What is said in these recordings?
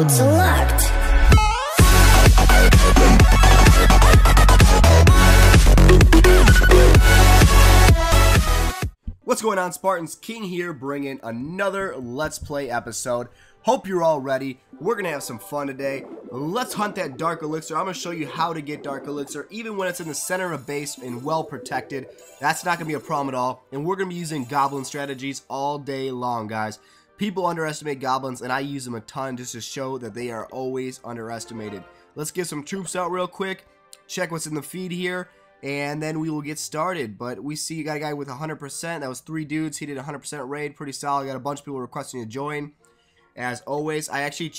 Mode select. What's going on, Spartans? King here, bringing another Let's Play episode. Hope you're all ready. We're gonna have some fun today. Let's hunt that Dark Elixir. I'm gonna show you how to get Dark Elixir, even when it's in the center of base and well protected. That's not gonna be a problem at all. And we're gonna be using goblin strategies all day long, guys. People underestimate goblins, and I use them a ton just to show that they are always underestimated. Let's get some troops out real quick. Check what's in the feed here. And then we will get started. But we see you got a guy with 100%. That was 3 dudes. He did 100% raid. Pretty solid. Got a bunch of people requesting to join. As always, I actually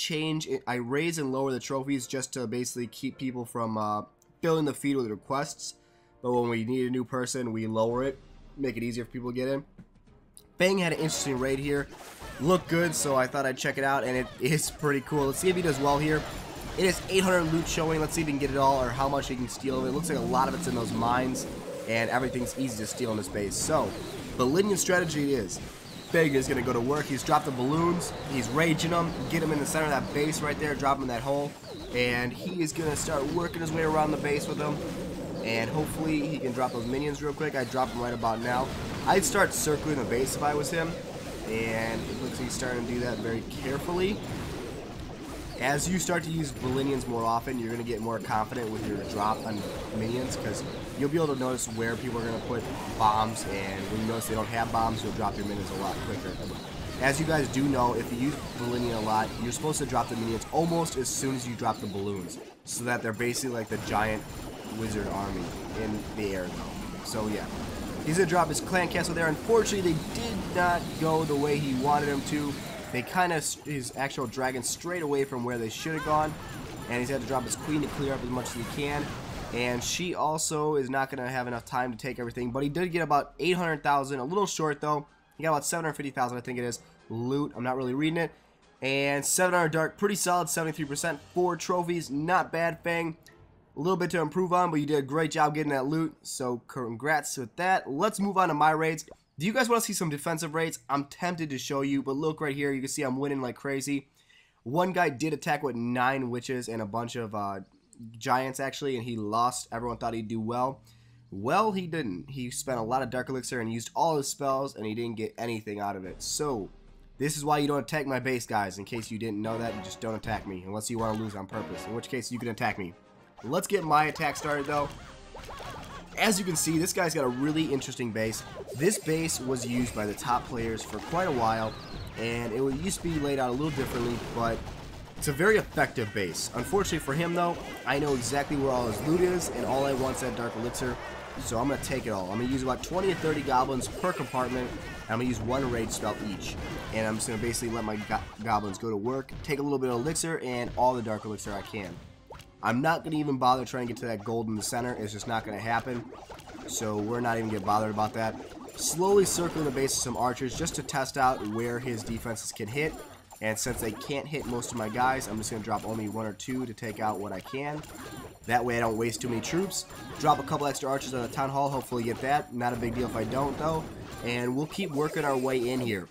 I raise and lower the trophies just to basically keep people from filling the feed with requests. But when we need a new person, we lower it. Make it easier for people to get in. Bang had an interesting raid here. Looked good, so I thought I'd check it out. And it is pretty cool. Let's see if he does well here. It is 800 loot showing. Let's see if he can get it all or how much he can steal of it. It looks like a lot of it's in those mines, and everything's easy to steal in this base. So, the linear strategy it is. Big is going to go to work. He's dropped the balloons. He's raging them. Get him in the center of that base right there. Drop him in that hole. And he is going to start working his way around the base with them. And hopefully he can drop those minions real quick. I dropped them right about now. I'd start circling the base if I was him. And it looks like he's starting to do that very carefully. As you start to use minions more often, you're going to get more confident with your drop on minions, because you'll be able to notice where people are going to put bombs, and when you notice they don't have bombs, you'll drop your minions a lot quicker. As you guys do know, if you use minion a lot, you're supposed to drop the minions almost as soon as you drop the balloons, so that they're basically like the giant wizard army in the air though. So yeah, he's going to drop his clan castle there. Unfortunately, they did not go the way he wanted them to. They kind of, his actual dragon straight away from where they should have gone. And he's had to drop his queen to clear up as much as he can. And she also is not going to have enough time to take everything. But he did get about 800,000, a little short though. He got about 750,000, I think it is, loot. I'm not really reading it. And 700 dark, pretty solid, 73%. 4 trophies, not bad, Fang. A little bit to improve on, but you did a great job getting that loot. So congrats with that. Let's move on to my raids. Do you guys want to see some defensive raids? I'm tempted to show you, but look right here. You can see I'm winning like crazy. One guy did attack with 9 witches and a bunch of giants, actually, and he lost. Everyone thought he'd do well. Well, he didn't. He spent a lot of Dark Elixir and used all his spells, and he didn't get anything out of it. So, this is why you don't attack my base, guys. In case you didn't know that, you just don't attack me, unless you want to lose on purpose, in which case you can attack me. Let's get my attack started, though. As you can see, this guy's got a really interesting base. This base was used by the top players for quite a while, and it used to be laid out a little differently, but it's a very effective base. Unfortunately for him, though, I know exactly where all his loot is, and all I want is that Dark Elixir, so I'm going to take it all. I'm going to use about 20 to 30 goblins per compartment, and I'm going to use 1 rage spell each. And I'm just going to basically let my goblins go to work, take a little bit of Elixir, and all the Dark Elixir I can. I'm not going to even bother trying to get to that gold in the center. It's just not going to happen. So we're not even going to get bothered about that. Slowly circling the base of some archers just to test out where his defenses can hit. And since they can't hit most of my guys, I'm just going to drop only 1 or 2 to take out what I can. That way I don't waste too many troops. Drop a couple extra archers on the town hall. Hopefully get that. Not a big deal if I don't, though. And we'll keep working our way in here.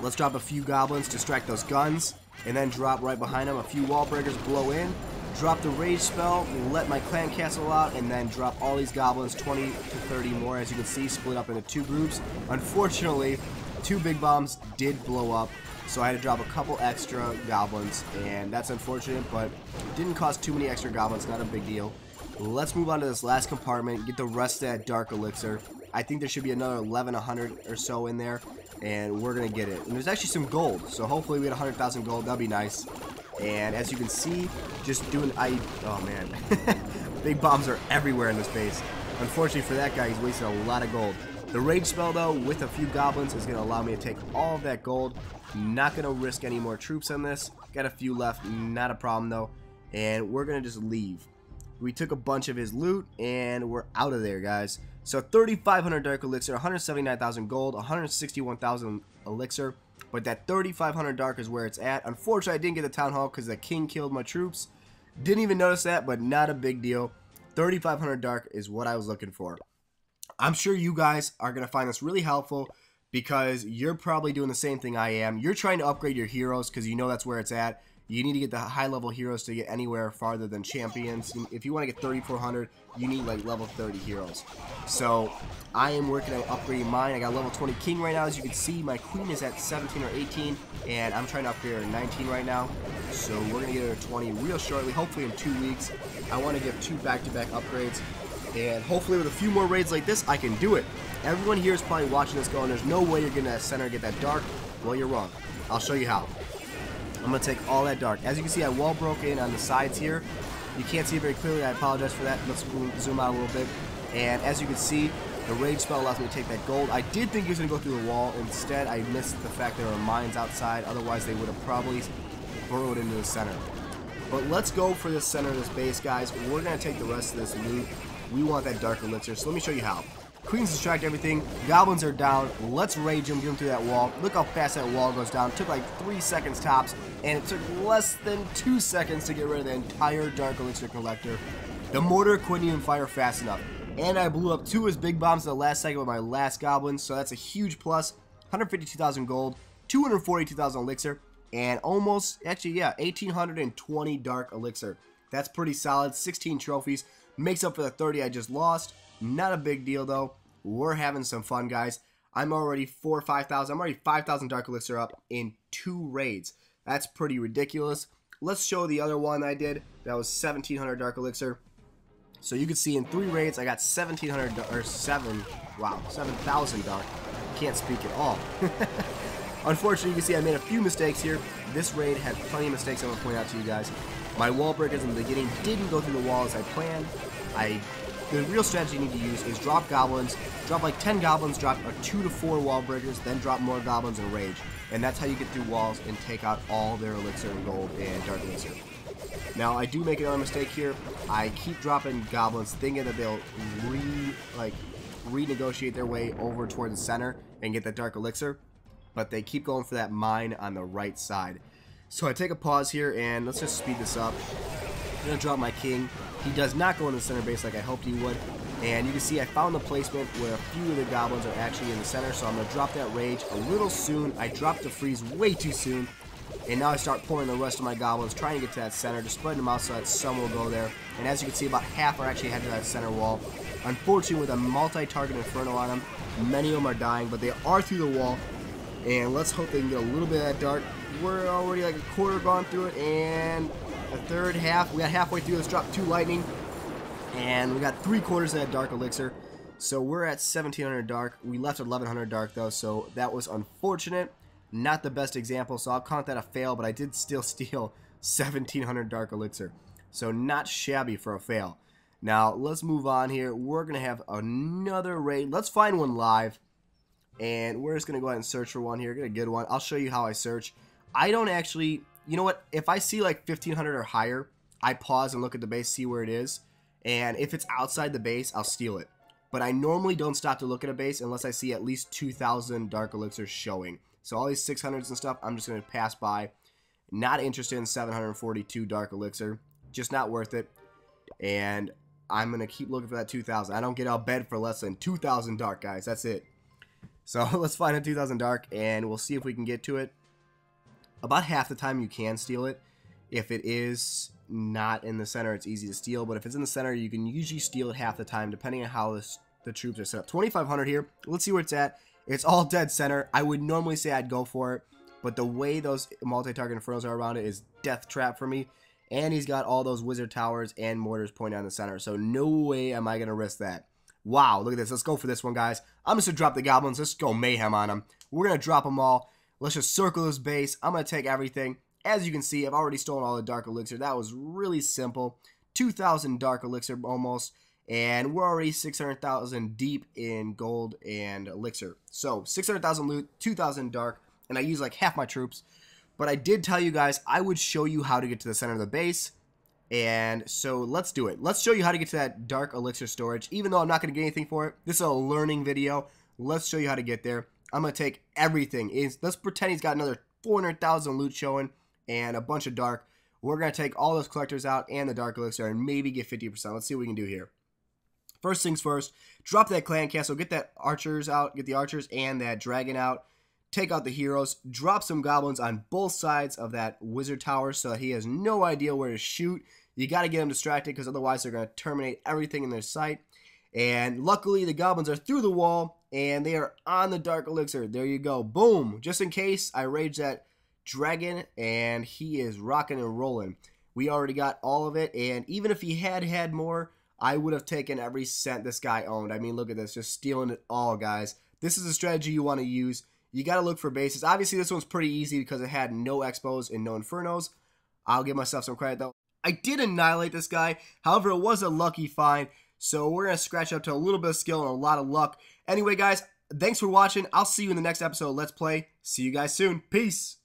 Let's drop a few goblins, distract those guns. And then drop right behind them a few wall breakers, blow in. Drop the rage spell, let my clan castle out, and then drop all these goblins, 20 to 30 more, as you can see, split up into 2 groups. Unfortunately, 2 big bombs did blow up, so I had to drop a couple extra goblins, and that's unfortunate, but it didn't cost too many extra goblins, not a big deal. Let's move on to this last compartment, get the rest of that Dark Elixir. I think there should be another 1100 or so in there, and we're going to get it. And there's actually some gold, so hopefully we get 100,000 gold, that'll be nice. And as you can see, just doing, oh man, big bombs are everywhere in this base. Unfortunately for that guy, he's wasted a lot of gold. The rage spell, though, with a few goblins, is going to allow me to take all of that gold. Not going to risk any more troops on this. Got a few left, not a problem, though. And we're going to just leave. We took a bunch of his loot, and we're out of there, guys. So 3,500 Dark Elixir, 179,000 gold, 161,000 Elixir. But that 3,500 dark is where it's at. Unfortunately, I didn't get the town hall because the king killed my troops. Didn't even notice that, but not a big deal. 3,500 dark is what I was looking for. I'm sure you guys are going to find this really helpful because you're probably doing the same thing I am. You're trying to upgrade your heroes because you know that's where it's at. You need to get the high level heroes to get anywhere farther than champions. If you want to get 3400, you need like level 30 heroes. So I am working on upgrading mine. I got level 20 king right now. As you can see, my queen is at 17 or 18, and I'm trying to upgrade her to 19 right now. So we're gonna get her to 20 real shortly, hopefully in 2 weeks. I want to get 2 back-to-back upgrades, and hopefully with a few more raids like this, I can do it. Everyone here is probably watching this going, there's no way you're gonna that center get that dark. Well, you're wrong. I'll show you how. I'm going to take all that dark. As you can see, I wall broke in on the sides here. You can't see it very clearly. I apologize for that. Let's zoom out a little bit. And as you can see, the rage spell allows me to take that gold. I did think he was going to go through the wall. Instead, I missed the fact there were mines outside. Otherwise, they would have probably burrowed into the center. But let's go for the center of this base, guys. We're going to take the rest of this loot. We want that dark elixir, so let me show you how. Queens distract everything. Goblins are down. Let's rage them, get them through that wall. Look how fast that wall goes down. It took like 3 seconds tops, and it took less than 2 seconds to get rid of the entire dark elixir collector. The mortar couldn't even fire fast enough. And I blew up 2 of his big bombs in the last second with my last goblin, so that's a huge plus. 152,000 gold, 242,000 elixir, and almost, actually, yeah, 1,820 dark elixir. That's pretty solid. 16 trophies. Makes up for the 30 I just lost. Not a big deal though. We're having some fun, guys. I'm already 4,000 or 5,000. I'm already 5,000 dark elixir up in 2 raids. That's pretty ridiculous. Let's show the other one I did. That was 1,700 dark elixir. So you can see in 3 raids I got 1,700 or 7,000 dark. Can't speak at all. Unfortunately, you can see I made a few mistakes here. This raid had plenty of mistakes I'm gonna point out to you guys. My wall breakers in the beginning didn't go through the wall as I planned. The real strategy you need to use is drop goblins, drop like 10 goblins, drop 2 to 4 wall breakers, then drop more goblins and rage. And that's how you get through walls and take out all their elixir and gold and dark elixir. Now I do make another mistake here. I keep dropping goblins thinking that they'll renegotiate their way over toward the center and get that dark elixir, but they keep going for that mine on the right side. So I take a pause here and let's just speed this up. I'm going to drop my king. He does not go in the center base like I hoped he would. And you can see I found the placement where a few of the goblins are actually in the center. So I'm going to drop that rage a little soon. I dropped the freeze way too soon. And now I start pouring the rest of my goblins, trying to get to that center, just spreading them out so that some will go there. And as you can see, about half are actually headed to that center wall. Unfortunately, with a multi-target inferno on them, many of them are dying, but they are through the wall. And let's hope they can get a little bit of that dark. We're already like a quarter gone through it, and a third half. We got halfway through. Let's drop 2 lightning, and we got 3/4 of that dark elixir. So we're at 1,700 dark. We left at 1,100 dark though, so that was unfortunate. Not the best example, so I'll count that a fail. But I did still steal 1,700 dark elixir, so not shabby for a fail. Now let's move on here. We're gonna have another raid. Let's find one live. And we're just going to go ahead and search for one here. Get a good one. I'll show you how I search. I don't actually, you know what? If I see like 1,500 or higher, I pause and look at the base, see where it is. And if it's outside the base, I'll steal it. But I normally don't stop to look at a base unless I see at least 2,000 dark elixirs showing. So all these 600s and stuff, I'm just going to pass by. Not interested in 742 dark elixir. Just not worth it. And I'm going to keep looking for that 2,000. I don't get out of bed for less than 2,000 dark, guys. That's it. So let's find a 2,000 dark, and we'll see if we can get to it. About half the time you can steal it. If it is not in the center, it's easy to steal. But if it's in the center, you can usually steal it half the time, depending on how the troops are set up. 2,500 here. Let's see where it's at. It's all dead center. I would normally say I'd go for it, but the way those multi-target infernos are around it is death trap for me. And he's got all those wizard towers and mortars pointing on the center. So no way am I going to risk that. Wow, look at this. Let's go for this one, guys. I'm just going to drop the goblins. Let's go mayhem on them. We're going to drop them all. Let's just circle this base. I'm going to take everything. As you can see, I've already stolen all the dark elixir. That was really simple. 2,000 dark elixir almost. And we're already 600,000 deep in gold and elixir. So 600,000 loot, 2,000 dark. And I use like half my troops. But I did tell you guys I would show you how to get to the center of the base. And so let's do it. Let's show you how to get to that dark elixir storage. Even though I'm not going to get anything for it, this is a learning video. Let's show you how to get there. I'm going to take everything. Let's pretend he's got another 400,000 loot showing and a bunch of dark. We're going to take all those collectors out and the dark elixir and maybe get 50%. Let's see what we can do here. First things first, drop that clan castle, get that archers out, get the archers and that dragon out. take out the heroes, drop some goblins on both sides of that wizard tower so that he has no idea where to shoot. You got to get him distracted because otherwise they're going to terminate everything in their sight. And luckily the goblins are through the wall and they are on the dark elixir. There you go. Boom. Just in case, I rage that dragon and he is rocking and rolling. We already got all of it, and even if he had more, I would have taken every cent this guy owned. I mean, look at this, just stealing it all, guys. This is a strategy you want to use. You got to look for bases. Obviously, this one's pretty easy because it had no expos and no infernos. I'll give myself some credit, though. I did annihilate this guy. However, it was a lucky find, so we're going to scratch up to a little bit of skill and a lot of luck. Anyway, guys, thanks for watching. I'll see you in the next episode of Let's Play. See you guys soon. Peace.